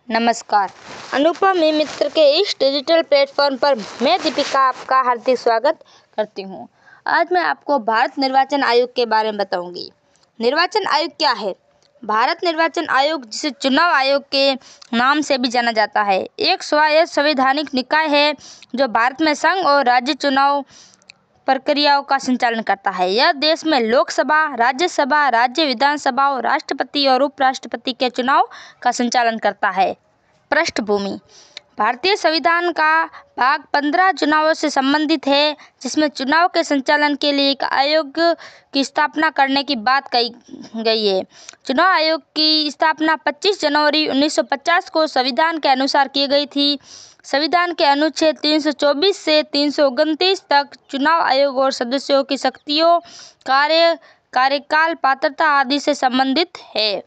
नमस्कार। अनुपम ई मित्र के इस डिजिटल प्लेटफॉर्म पर मैं दीपिका आपका हार्दिक स्वागत करती हूँ। आज मैं आपको भारत निर्वाचन आयोग के बारे में बताऊंगी। निर्वाचन आयोग क्या है? भारत निर्वाचन आयोग, जिसे चुनाव आयोग के नाम से भी जाना जाता है, एक स्वायत्त संवैधानिक निकाय है जो भारत में संघ और राज्य चुनाव प्रक्रियाओं का संचालन करता है। यह देश में लोकसभा, राज्यसभा, राज्य विधानसभाओं, राष्ट्रपति और उपराष्ट्रपति के चुनाव का संचालन करता है। पृष्ठभूमि: भारतीय संविधान का भाग 15 चुनावों से संबंधित है, जिसमें चुनाव के संचालन के लिए एक आयोग की स्थापना करने की बात कही गई है। चुनाव आयोग की स्थापना 25 जनवरी 1950 को संविधान के अनुसार की गई थी। संविधान के अनुच्छेद 324 से 329 तक चुनाव आयोग और सदस्यों की शक्तियों, कार्यकाल, पात्रता आदि से संबंधित है।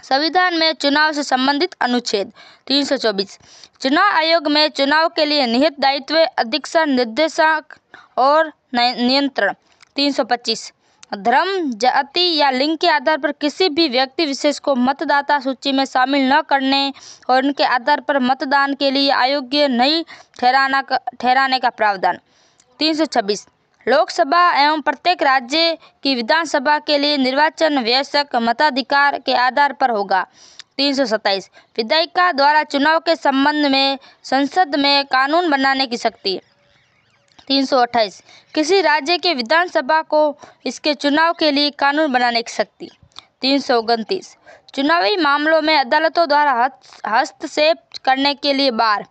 संविधान में चुनाव से संबंधित अनुच्छेद 324: चुनाव आयोग में चुनाव के लिए निहित दायित्व, अधीक्षण, निर्देशक और नियंत्रण। 325: धर्म, जाति या लिंग के आधार पर किसी भी व्यक्ति विशेष को मतदाता सूची में शामिल न करने और उनके आधार पर मतदान के लिए अयोग्य नहीं ठहराने का प्रावधान। 326: लोकसभा एवं प्रत्येक राज्य की विधानसभा के लिए निर्वाचन वयस्क मताधिकार के आधार पर होगा। 327: विधायिका द्वारा चुनाव के संबंध में संसद में कानून बनाने की शक्ति। 328: किसी राज्य के विधानसभा को इसके चुनाव के लिए कानून बनाने की शक्ति। 329: चुनावी मामलों में अदालतों द्वारा हस्तक्षेप करने के लिए बार।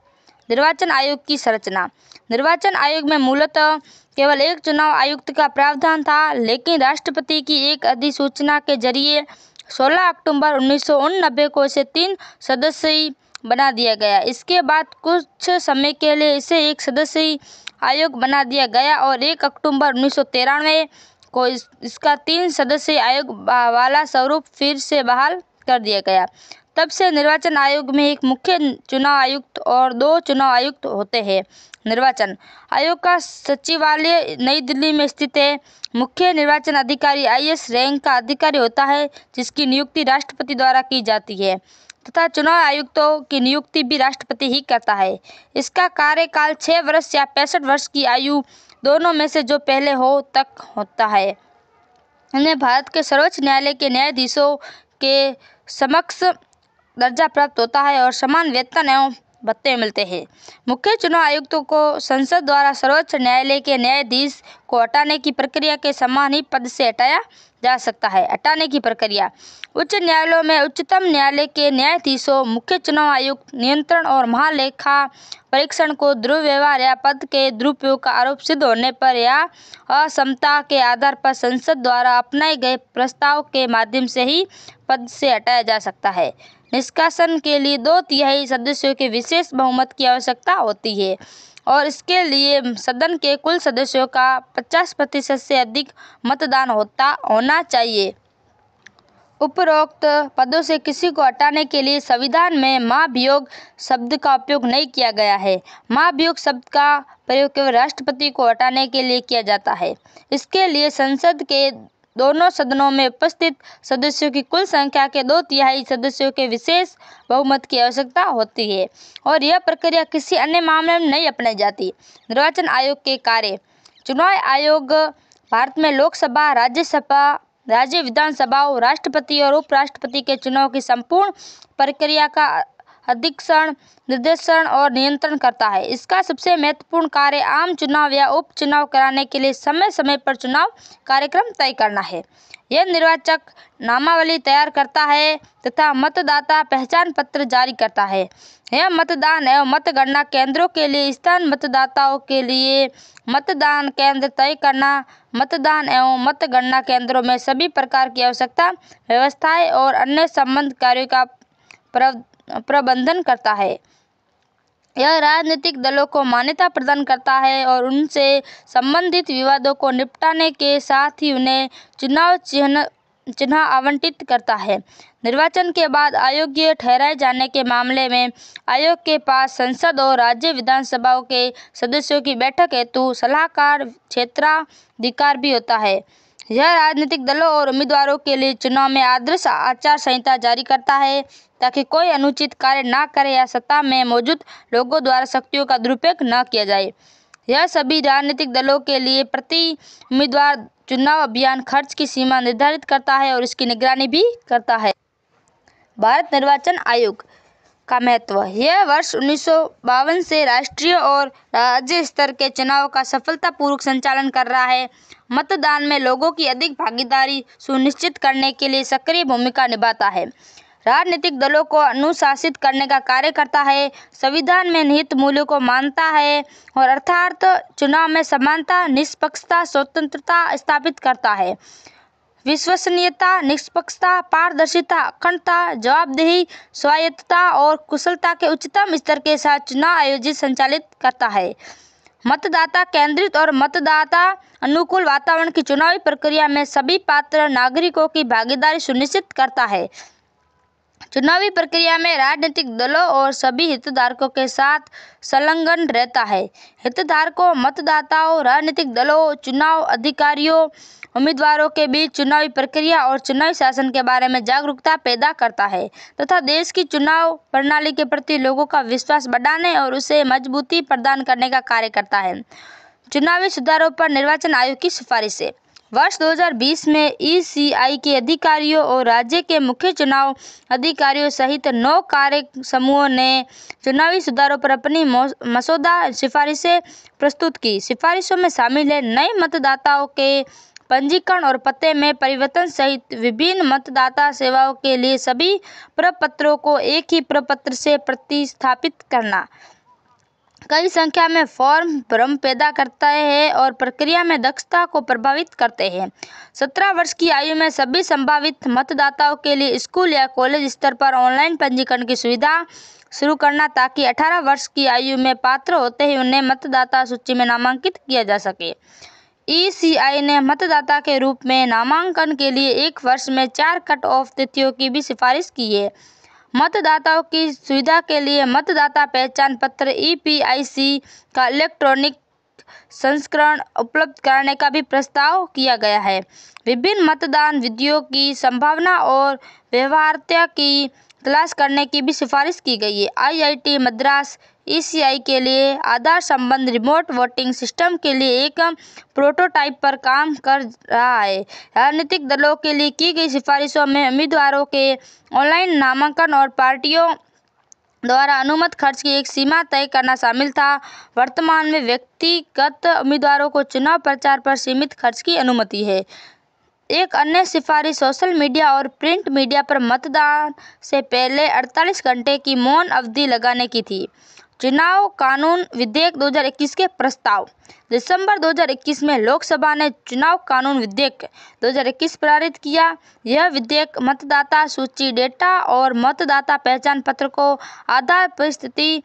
निर्वाचन आयोग की संरचना: निर्वाचन आयोग में मूलतः केवल एक चुनाव आयुक्त का प्रावधान था, लेकिन राष्ट्रपति की एक अधिसूचना के जरिए 16 अक्टूबर 1989 को इसे 3 सदस्यीय बना दिया गया। इसके बाद कुछ समय के लिए इसे एक सदस्यीय आयोग बना दिया गया और 1 अक्टूबर 1993 को इसका 3 सदस्यीय आयोग वाला स्वरूप फिर से बहाल कर दिया गया। तब से निर्वाचन आयोग में एक मुख्य चुनाव आयुक्त और 2 चुनाव आयुक्त होते हैं। निर्वाचन आयोग का सचिवालय नई दिल्ली में स्थित है। मुख्य निर्वाचन अधिकारी IAS रैंक का अधिकारी होता है, जिसकी नियुक्ति राष्ट्रपति द्वारा की जाती है तथा चुनाव आयुक्तों की नियुक्ति भी राष्ट्रपति ही करता है। इसका कार्यकाल 6 वर्ष या 65 वर्ष की आयु, दोनों में से जो पहले हो, तक होता है। इन्हें भारत के सर्वोच्च न्यायालय के न्यायाधीशों के समक्ष दर्जा प्राप्त होता है और समान वेतन एवं भत्ते मिलते हैं। मुख्य चुनाव आयुक्तों को संसद द्वारा सर्वोच्च न्यायालय के न्यायाधीश को हटाने की प्रक्रिया के समान ही पद से हटाया जा सकता है। हटाने की प्रक्रिया: उच्च न्यायालयों में उच्चतम न्यायालय के न्यायाधीशों, मुख्य चुनाव आयुक्त, नियंत्रण और महालेखा परीक्षण को दुर्व्यवहार या पद के दुरुपयोग का आरोप सिद्ध होने पर या असमता के आधार पर संसद द्वारा अपनाए गए प्रस्ताव के माध्यम से ही पद से हटाया जा सकता है। निष्कासन के लिए 2/3 सदस्यों के विशेष बहुमत की आवश्यकता होती है और इसके लिए सदन के कुल सदस्यों का 50% से अधिक मतदान होना चाहिए। उपरोक्त पदों से किसी को हटाने के लिए संविधान में महाभियोग शब्द का उपयोग नहीं किया गया है। महाभियोग शब्द का प्रयोग केवल राष्ट्रपति को हटाने के लिए किया जाता है। इसके लिए संसद के दोनों सदनों में उपस्थित सदस्यों की कुल संख्या के 2/3 सदस्यों के विशेष बहुमत की आवश्यकता होती है और यह प्रक्रिया किसी अन्य मामले में नहीं अपनाई जाती। निर्वाचन आयोग के कार्य: चुनाव आयोग भारत में लोकसभा, राज्यसभा, राज्य विधानसभाओं, राष्ट्रपति और उपराष्ट्रपति के चुनाव की संपूर्ण प्रक्रिया का अधीक्षण, निर्देशन और नियंत्रण करता है। इसका सबसे महत्वपूर्ण कार्य आम चुनाव या उपचुनाव कराने के लिए समय समय पर चुनाव कार्यक्रम तय करना है। यह निर्वाचक नामावली तैयार करता है तथा मतदाता पहचान पत्र जारी करता है। यह मतदान एवं मतगणना केंद्रों के लिए स्थान, मतदाताओं के लिए मतदान केंद्र तय करना, मतदान एवं मतगणना केंद्रों में सभी प्रकार की आवश्यकता व्यवस्थाएं और अन्य संबंध कार्यों का प्रबंधन करता है। यह राजनीतिक दलों को मान्यता प्रदान करता है और उनसे संबंधित विवादों को निपटाने के साथ ही उन्हें चुनाव चिन्ह आवंटित करता है। निर्वाचन के बाद अयोग्य ठहराए जाने के मामले में आयोग के पास संसद और राज्य विधानसभाओं के सदस्यों की बैठक हेतु सलाहकार क्षेत्राधिकार भी होता है। यह राजनीतिक दलों और उम्मीदवारों के लिए चुनाव में आदर्श आचार संहिता जारी करता है ताकि कोई अनुचित कार्य न करे या सत्ता में मौजूद लोगों द्वारा शक्तियों का दुरुपयोग न किया जाए। यह सभी राजनीतिक दलों के लिए प्रति उम्मीदवार चुनाव अभियान खर्च की सीमा निर्धारित करता है और इसकी निगरानी भी करता है। भारत निर्वाचन आयोग का महत्व। यह वर्ष 1952 से राष्ट्रीय और राज्य स्तर के चुनाव का सफलतापूर्वक संचालन कर रहा है। मतदान में लोगों की अधिक भागीदारी सुनिश्चित करने के लिए सक्रिय भूमिका निभाता है। राजनीतिक दलों को अनुशासित करने का कार्य करता है, संविधान में निहित मूल्यों को मानता है और अर्थात चुनाव में समानता, निष्पक्षता, स्वतंत्रता स्थापित करता है। विश्वसनीयता, निष्पक्षता, पारदर्शिता, अखंडता, जवाबदेही, स्वायत्तता और कुशलता के उच्चतम स्तर के साथ चुनाव आयोजित संचालित करता है। मतदाता केंद्रित और मतदाता अनुकूल वातावरण की चुनावी प्रक्रिया में सभी पात्र नागरिकों की भागीदारी सुनिश्चित करता है। चुनावी प्रक्रिया में राजनीतिक दलों और सभी हितधारकों के साथ संलग्न रहता है। हितधारकों, मतदाताओं, राजनीतिक दलों, चुनाव अधिकारियों, उम्मीदवारों के बीच चुनावी प्रक्रिया और चुनावी शासन के बारे में जागरूकता पैदा करता है तथा देश की चुनाव प्रणाली के प्रति लोगों का विश्वास बढ़ाने और उसे मजबूती प्रदान करने का कार्य करता है। चुनावी सुधारों पर निर्वाचन आयोग की सिफारिशें। वर्ष 2020 में ECI के अधिकारियों और राज्य के मुख्य चुनाव अधिकारियों सहित 9 कार्य समूहों ने चुनावी सुधारों पर अपनी मसौदा सिफारिशें प्रस्तुत की। सिफारिशों में शामिल है नए मतदाताओं के पंजीकरण और पते में परिवर्तन सहित विभिन्न मतदाता सेवाओं के लिए सभी प्रपत्रों को एक ही प्रपत्र से प्रतिस्थापित करना। कई संख्या में फॉर्म भ्रम पैदा करते हैं और प्रक्रिया में दक्षता को प्रभावित करते हैं। 17 वर्ष की आयु में सभी संभावित मतदाताओं के लिए स्कूल या कॉलेज स्तर पर ऑनलाइन पंजीकरण की सुविधा शुरू करना ताकि 18 वर्ष की आयु में पात्र होते ही उन्हें मतदाता सूची में नामांकित किया जा सके। ECI ने मतदाता के रूप में नामांकन के लिए 1 वर्ष में 4 कट ऑफ तिथियों की भी सिफारिश की है। मतदाताओं की सुविधा के लिए मतदाता पहचान पत्र EPIC का इलेक्ट्रॉनिक संस्करण उपलब्ध कराने का भी प्रस्ताव किया गया है। विभिन्न मतदान विधियों की संभावना और व्यवहार्यता की तलाश करने की भी सिफारिश की गई है। IIT मद्रास ECI के लिए आधार संबंध रिमोट वोटिंग सिस्टम के लिए एक प्रोटोटाइप पर काम कर रहा है। राजनीतिक दलों के लिए की गई सिफारिशों में उम्मीदवारों के ऑनलाइन नामांकन और पार्टियों द्वारा अनुमत खर्च की एक सीमा तय करना शामिल था। वर्तमान में व्यक्तिगत उम्मीदवारों को चुनाव प्रचार पर सीमित खर्च की अनुमति है। एक अन्य सिफारिश सोशल मीडिया और प्रिंट मीडिया पर मतदान से पहले 48 घंटे की मौन अवधि लगाने की थी। चुनाव कानून विधेयक 2021 के प्रस्ताव। दिसंबर 2021 में लोकसभा ने चुनाव कानून विधेयक 2021 पारित किया। यह विधेयक मतदाता सूची डेटा और मतदाता पहचान पत्र को आधार परिस्थिति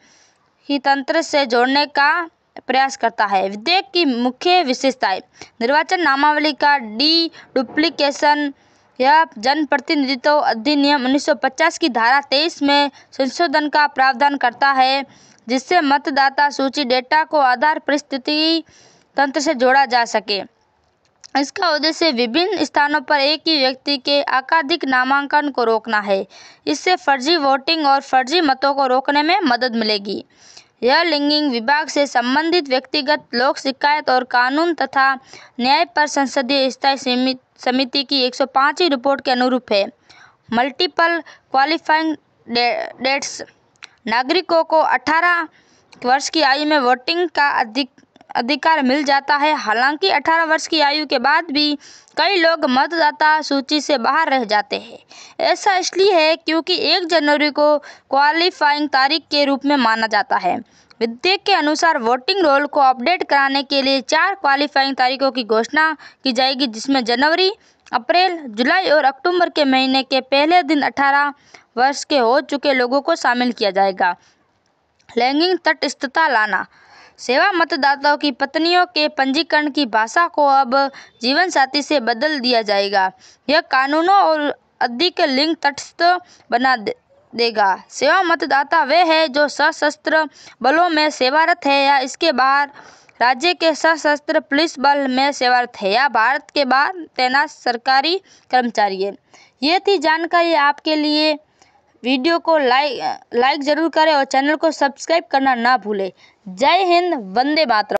तंत्र से जोड़ने का प्रयास करता है। विधेयक की मुख्य विशेषताएं: निर्वाचन नामावली का डुप्लीकेशन। यह जनप्रतिनिधित्व अधिनियम 1950 की धारा 23 में संशोधन का प्रावधान करता है जिससे मतदाता सूची डेटा को आधार परिस्थिति तंत्र से जोड़ा जा सके। इसका उद्देश्य विभिन्न स्थानों पर एक ही व्यक्ति के एकाधिक नामांकन को रोकना है। इससे फर्जी वोटिंग और फर्जी मतों को रोकने में मदद मिलेगी। यह लिंगिंग विभाग से संबंधित व्यक्तिगत लोक शिकायत और कानून तथा न्याय पर संसदीय स्थायी समिति की 105वीं रिपोर्ट के अनुरूप है। Multiple qualifying dates. नागरिकों को 18 वर्ष की आयु में वोटिंग का अधिकार मिल जाता है। हालांकि 18 वर्ष की आयु के बाद भी कई लोग मतदाता सूची से बाहर रह जाते हैं। ऐसा इसलिए है क्योंकि 1 जनवरी को क्वालिफाइंग तारीख के रूप में माना जाता है। विधेयक के अनुसार वोटिंग रोल को अपडेट कराने के लिए 4 क्वालिफाइंग तारीखों की घोषणा की जाएगी जिसमें जनवरी, अप्रैल, जुलाई और अक्टूबर के महीने के पहले दिन 18 वर्ष के हो चुके लोगों को शामिल किया जाएगा। लैंगिक तटस्थता लाना। सेवा मतदाताओं की पत्नियों के पंजीकरण की भाषा को अब जीवन साथी से बदल दिया जाएगा। यह कानूनों और अधिक लिंग तटस्थ बना देगा। सेवा मतदाता वे है जो सशस्त्र बलों में सेवारत है या इसके बाहर राज्य के सशस्त्र पुलिस बल में सेवारत है या भारत के बाहर तैनात सरकारी कर्मचारी है। ये थी जानकारी आपके लिए। वीडियो को लाइक ज़रूर करें और चैनल को सब्सक्राइब करना ना भूलें। जय हिंद, वंदे मातरम।